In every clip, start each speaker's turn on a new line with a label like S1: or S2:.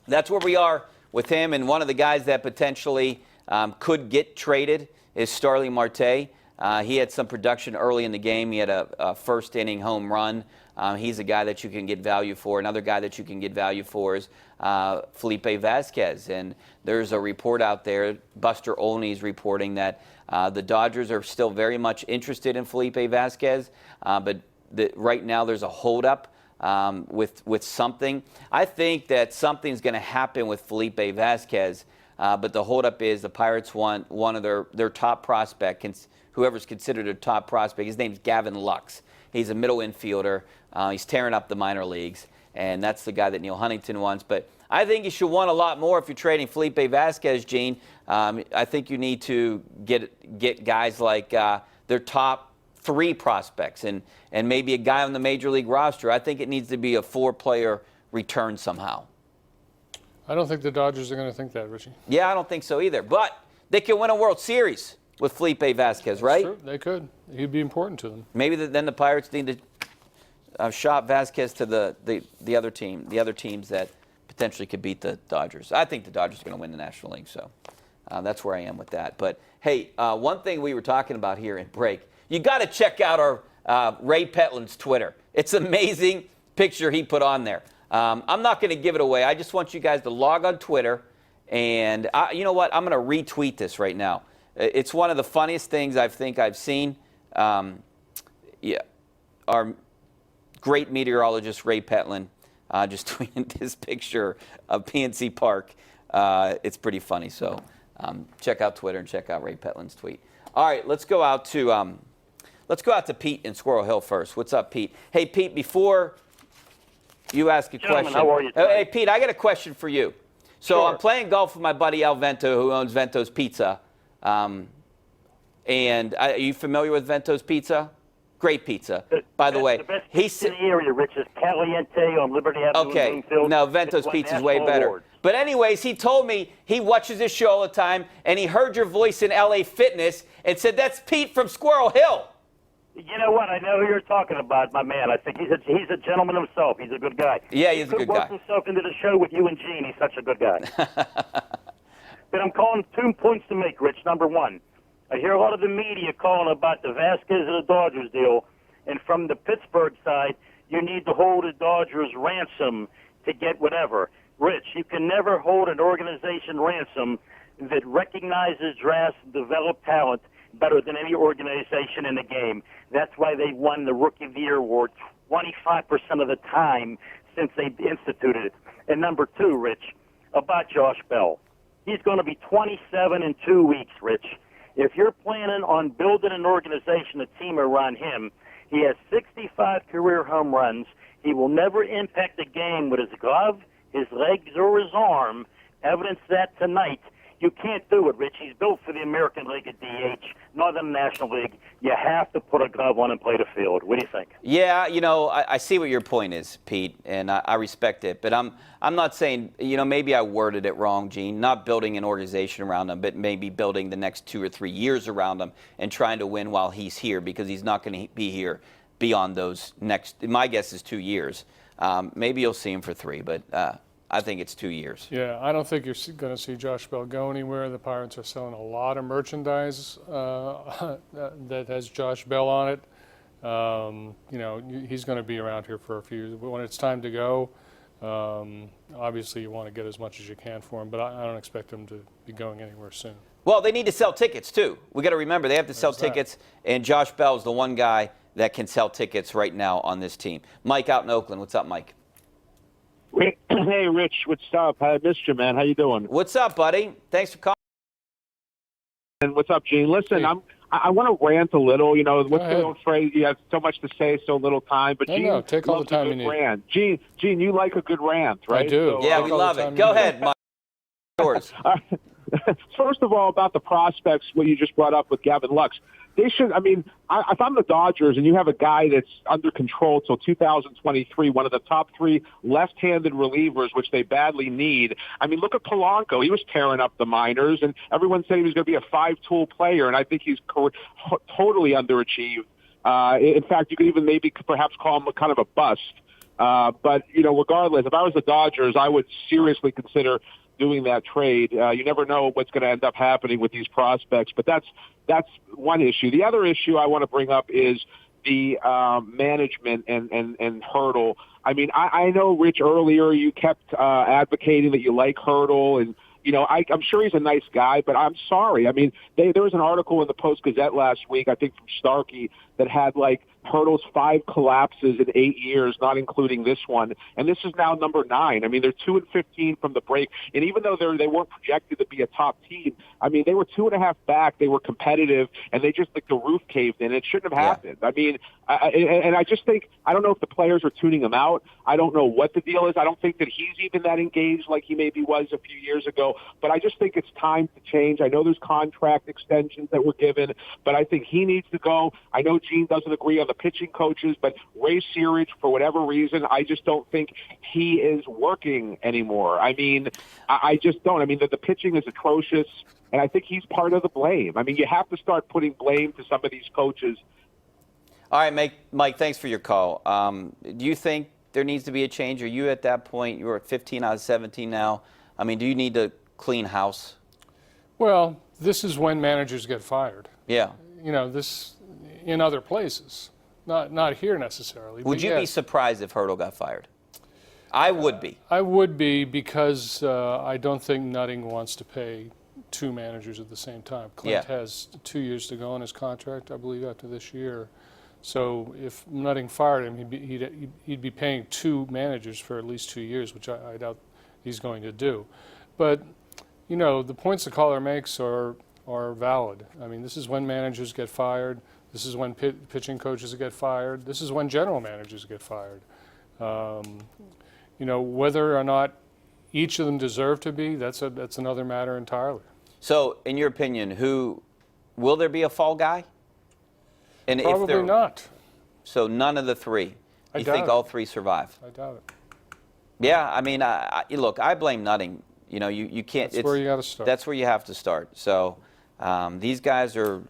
S1: that's where we are with him. And one of the guys that potentially could get traded is Starling Marte. He had some production early in the game. He had a first-inning home run. He's a guy that you can get value for. Another guy that you can get value for is Felipe Vasquez. And there's a report out there, Buster Olney's reporting that the Dodgers are still very much interested in Felipe Vasquez, but right now there's a holdup with something. I think that something's going to happen with Felipe Vasquez, but the holdup is the Pirates want one of their top prospect, whoever's considered a top prospect. His name's Gavin Lux. He's a middle infielder. He's tearing up the minor leagues, and that's the guy that Neil Huntington wants. But I think you should want a lot more if you're trading Felipe Vasquez, Gene. I think you need to get guys like their top 3 prospects and maybe a guy on the major league roster. I think it needs to be a 4-player return somehow.
S2: I don't think the Dodgers are going to think that, Richie.
S1: Yeah, I don't think so either. But they can win a World Series with Felipe Vasquez, right?
S2: Sure, they could. He'd be important to them.
S1: Maybe then the Pirates need to shop Vasquez to the other teams that potentially could beat the Dodgers. I think the Dodgers are going to win the National League, so that's where I am with that. But, hey, one thing we were talking about here in break, you got to check out our Ray Petlin's Twitter. It's an amazing picture he put on there. I'm not going to give it away. I just want you guys to log on Twitter, and you know what? I'm going to retweet this right now. It's one of the funniest things I think I've seen. Yeah, our great meteorologist, Ray Petlin, just tweeted this picture of PNC Park. It's pretty funny. So check out Twitter and check out Ray Petlin's tweet. All right, let's go out to Pete in Squirrel Hill first. What's up, Pete? Hey, Pete, before you ask a question.
S3: How are you tonight?
S1: Hey, Pete, I got a question for you. So
S3: Sure.
S1: I'm playing golf with my buddy Al Vento, who owns Vento's Pizza. And are you familiar with Vento's Pizza? Great pizza, by the way.
S3: The best pizza in the area, Rich, is Caliente on Liberty Avenue in Bloomfield.
S1: No, Vento's Pizza is way better.
S3: Awards.
S1: But anyways, he told me he watches this show all the time, and he heard your voice in LA Fitness and said, that's Pete from Squirrel Hill.
S3: You know what? I know who you're talking about, my man. I think he's a gentleman himself. He's a good guy.
S1: Yeah, he's a good guy.
S3: He worked himself into the show with you and Gene. He's such a good guy. But I'm calling 2 points to make, Rich. Number one, I hear a lot of the media calling about the Vasquez and the Dodgers deal. And from the Pittsburgh side, you need to hold the Dodgers ransom to get whatever. Rich, you can never hold an organization ransom that recognizes, drafts, and develops talent better than any organization in the game. That's why they won the Rookie of the Year award 25% of the time since they instituted it. And number two, Rich, about Josh Bell. He's going to be 27 in 2 weeks, Rich. If you're planning on building an organization, a team around him, he has 65 career home runs. He will never impact the game with his glove, his legs, or his arm. Evidence that tonight. You can't do it, Rich. He's built for the American League at DH, not the National League. You have to put a glove on and play the field. What do you think?
S1: Yeah, you know, I see what your point is, Pete, and I respect it. But I'm not saying, you know, maybe I worded it wrong, Gene. Not building an organization around him, but maybe building the next 2 or 3 years around him and trying to win while he's here, because he's not going to be here beyond those next, my guess is 2 years. Maybe you'll see him for 3, but I think it's 2 years.
S2: Yeah, I don't think you're going to see Josh Bell go anywhere. The Pirates are selling a lot of merchandise that has Josh Bell on it. You know, he's going to be around here for a few years. But when it's time to go, obviously you want to get as much as you can for him. But I don't expect him to be going anywhere soon.
S1: Well, they need to sell tickets, too. We got to remember, they have to sell tickets, and Josh Bell is the one guy that can sell tickets right now on this team. Mike out in Oakland. What's up, Mike?
S4: Hey, Rich, what's up? I missed you, man. How you doing?
S1: What's up, buddy? Thanks for calling.
S4: And what's up, Gene? Listen,
S2: Hey.
S4: I want to rant a little. You know, what's
S2: ahead.
S4: the old phrase? You have so much to say, so little time. But Gene,
S2: take all the
S4: loves a
S2: time
S4: good
S2: you need.
S4: rant. Gene, you like a good rant, right?
S2: I do.
S1: Yeah,
S2: Take
S1: we
S2: all the
S1: love
S2: time
S1: it.
S2: you
S1: Go
S2: need.
S1: ahead, Mike. Yours.
S4: First of all, about the prospects, what you just brought up with Gavin Lux. They should, I mean, if I'm the Dodgers and you have a guy that's under control till 2023, one of the top 3 left-handed relievers, which they badly need. I mean, look at Polanco. He was tearing up the minors, and everyone said he was going to be a 5-tool player, and I think he's totally underachieved. In fact, you could even maybe perhaps call him a kind of a bust. But, you know, regardless, if I was the Dodgers, I would seriously consider doing that trade. You never know what's going to end up happening with these prospects, but that's one issue. The other issue I want to bring up is the management and Hurdle. I mean, I know, Rich, earlier you kept advocating that you like Hurdle, and you know, I'm sure he's a nice guy, but I'm sorry. I mean, there was an article in the Post-Gazette last week, I think from Starkey, that had like Hurdle's 5 collapses in 8 years, not including this one, and this is now number 9. I mean, they're 2-15 from the break, and even though they weren't projected to be a top team, I mean, they were 2.5 back, they were competitive, and they just like the roof caved in. It shouldn't have happened. I mean, and I just think I don't know if the players are tuning him out. I don't know what the deal is. I don't think that he's even that engaged like he maybe was a few years ago. But I just think it's time to change. I know there's contract extensions that were given, but I think he needs to go. I know Gene doesn't agree on the pitching coaches, but Ray Searage, for whatever reason, I just don't think he is working anymore. I mean, I just don't. I mean, the pitching is atrocious, and I think he's part of the blame. I mean, you have to start putting blame to some of these coaches.
S1: All right, Mike, thanks for your call. Do you think there needs to be a change? Are you at that point? You're at 15 out of 17 now. I mean, do you need to clean house?
S2: Well, this is when managers get fired.
S1: Yeah.
S2: You know, this in other places, not here necessarily.
S1: Would you be surprised if Hurdle got fired? I would be.
S2: I would be, because I don't think Nutting wants to pay 2 managers at the same time. Clint has 2 years to go on his contract, I believe, after this year. So if Nutting fired him, he'd be paying 2 managers for at least 2 years, which I doubt he's going to do. But, you know, the points the caller makes are valid. I mean, this is when managers get fired. This is when pitching coaches get fired. This is when general managers get fired. You know, whether or not each of them deserve to be, that's another matter entirely.
S1: So, in your opinion, will there be a fall guy? And
S2: Probably not.
S1: So none of the 3. You think all 3 survive?
S2: I doubt it.
S1: Yeah, I mean, look, I blame Nutting. You know, you can't.
S2: That's where you got to start.
S1: That's where you have to start. So these guys are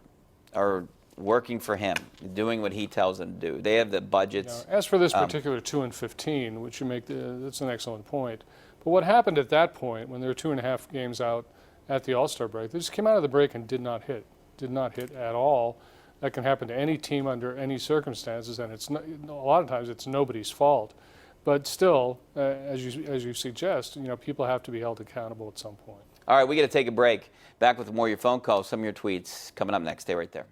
S1: working for him, doing what he tells them to do. They have the budgets.
S2: You know, as for this particular 2-15, which you make, that's an excellent point. But what happened at that point, when there were 2.5 games out at the All-Star break, they just came out of the break and did not hit at all. That can happen to any team under any circumstances, and it's a lot of times it's nobody's fault. But still, as you suggest, you know, people have to be held accountable at some point.
S1: All right, we got to take a break. Back with more of your phone calls, some of your tweets coming up next. Stay right there.